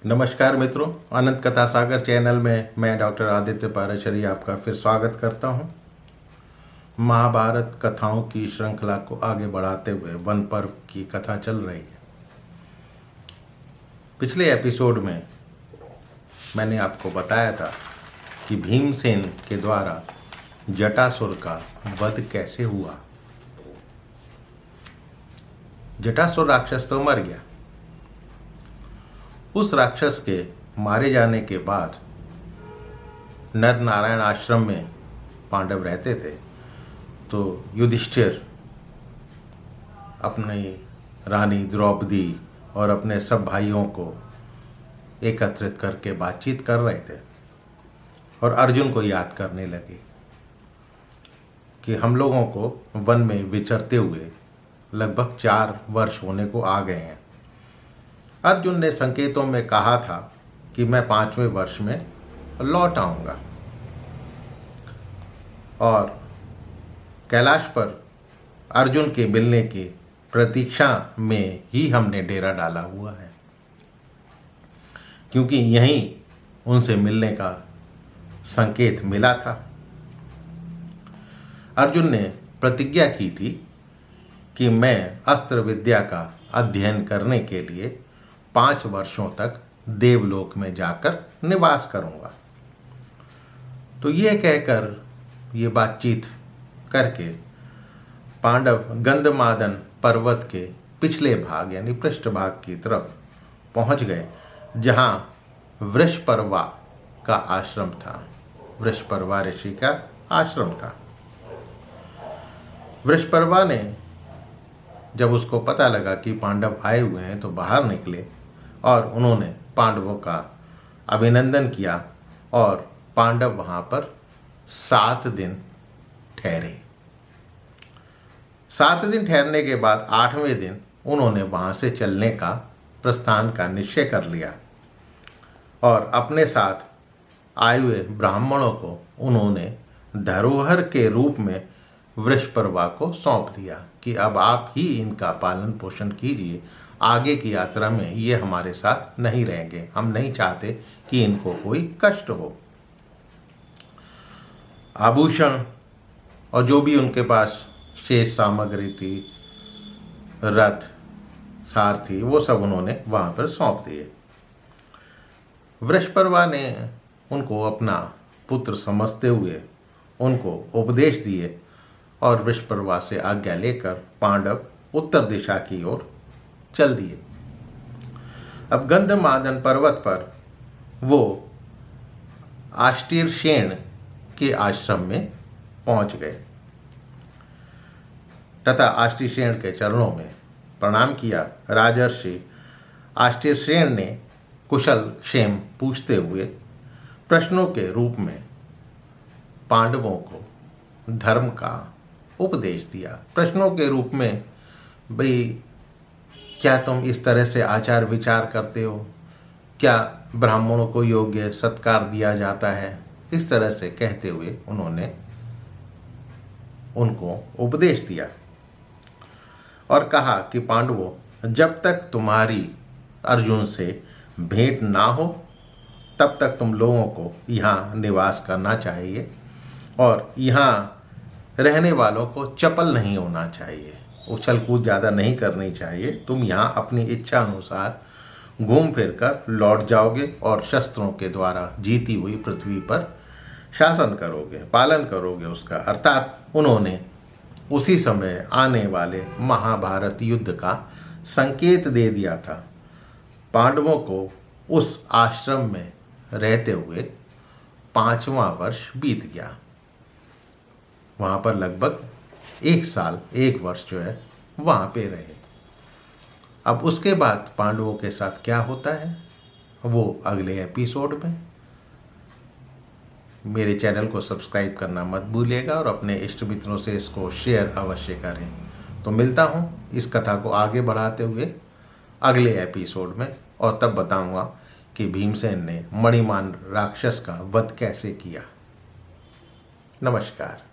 नमस्कार मित्रों, अनंत कथा सागर चैनल में मैं डॉक्टर आदित्य पाराशरी आपका फिर स्वागत करता हूं। महाभारत कथाओं की श्रृंखला को आगे बढ़ाते हुए वन पर्व की कथा चल रही है। पिछले एपिसोड में मैंने आपको बताया था कि भीमसेन के द्वारा जटासुर का वध कैसे हुआ। जटासुर राक्षस तो मर गया। उस राक्षस के मारे जाने के बाद नर नारायण आश्रम में पांडव रहते थे, तो युधिष्ठिर अपनी रानी द्रौपदी और अपने सब भाइयों को एकत्रित करके बातचीत कर रहे थे और अर्जुन को याद करने लगे कि हम लोगों को वन में विचरते हुए लगभग 4 वर्ष होने को आ गए हैं। अर्जुन ने संकेतों में कहा था कि मैं 5वें वर्ष में लौट आऊंगा और कैलाश पर अर्जुन के मिलने की प्रतीक्षा में ही हमने डेरा डाला हुआ है, क्योंकि यहीं उनसे मिलने का संकेत मिला था। अर्जुन ने प्रतिज्ञा की थी कि मैं अस्त्र विद्या का अध्ययन करने के लिए 5 वर्षों तक देवलोक में जाकर निवास करूंगा। तो यह कहकर ये बातचीत करके पांडव गंधमादन पर्वत के पिछले भाग यानी पृष्ठभाग की तरफ पहुंच गए, जहां वृषपर्वा का आश्रम था। वृषपर्वा ऋषि का आश्रम था। वृषपर्वा ने जब उसको पता लगा कि पांडव आए हुए हैं तो बाहर निकले और उन्होंने पांडवों का अभिनंदन किया और पांडव वहाँ पर 7 दिन ठहरे। 7 दिन ठहरने के बाद 8वें दिन उन्होंने वहाँ से चलने का प्रस्थान का निश्चय कर लिया और अपने साथ आए हुए ब्राह्मणों को उन्होंने धरोहर के रूप में वृषपर्वा को सौंप दिया कि अब आप ही इनका पालन पोषण कीजिए। आगे की यात्रा में ये हमारे साथ नहीं रहेंगे, हम नहीं चाहते कि इनको कोई कष्ट हो। आभूषण और जो भी उनके पास शेष सामग्री थी, रथ सारथी, वो सब उन्होंने वहाँ पर सौंप दिए। वृषपर्वा ने उनको अपना पुत्र समझते हुए उनको उपदेश दिए और वृषपर्वा से आज्ञा लेकर पांडव उत्तर दिशा की ओर चल दिए। अब गंधमादन पर्वत पर वो आष्टीरसेन के आश्रम में पहुंच गए तथा आष्टीरसेन के चरणों में प्रणाम किया। राजर्षि आष्टीरसेन ने कुशल क्षेम पूछते हुए प्रश्नों के रूप में पांडवों को धर्म का उपदेश दिया। प्रश्नों के रूप में, भाई क्या तुम इस तरह से आचार विचार करते हो? क्या ब्राह्मणों को योग्य सत्कार दिया जाता है? इस तरह से कहते हुए उन्होंने उनको उपदेश दिया और कहा कि पांडवों, जब तक तुम्हारी अर्जुन से भेंट ना हो तब तक तुम लोगों को यहाँ निवास करना चाहिए और यहाँ रहने वालों को चपल नहीं होना चाहिए, उछल कूद ज़्यादा नहीं करनी चाहिए। तुम यहाँ अपनी इच्छा अनुसार घूम फिर कर लौट जाओगे और शस्त्रों के द्वारा जीती हुई पृथ्वी पर शासन करोगे, पालन करोगे उसका। अर्थात उन्होंने उसी समय आने वाले महाभारत युद्ध का संकेत दे दिया था। पांडवों को उस आश्रम में रहते हुए 5वां वर्ष बीत गया। वहाँ पर लगभग 1 साल 1 वर्ष जो है वहाँ पे रहे। अब उसके बाद पांडवों के साथ क्या होता है वो अगले एपिसोड में। मेरे चैनल को सब्सक्राइब करना मत भूलिएगा और अपने इष्ट मित्रों से इसको शेयर अवश्य करें। तो मिलता हूँ इस कथा को आगे बढ़ाते हुए अगले एपिसोड में और तब बताऊँगा कि भीमसेन ने मणिमान राक्षस का वध कैसे किया। नमस्कार।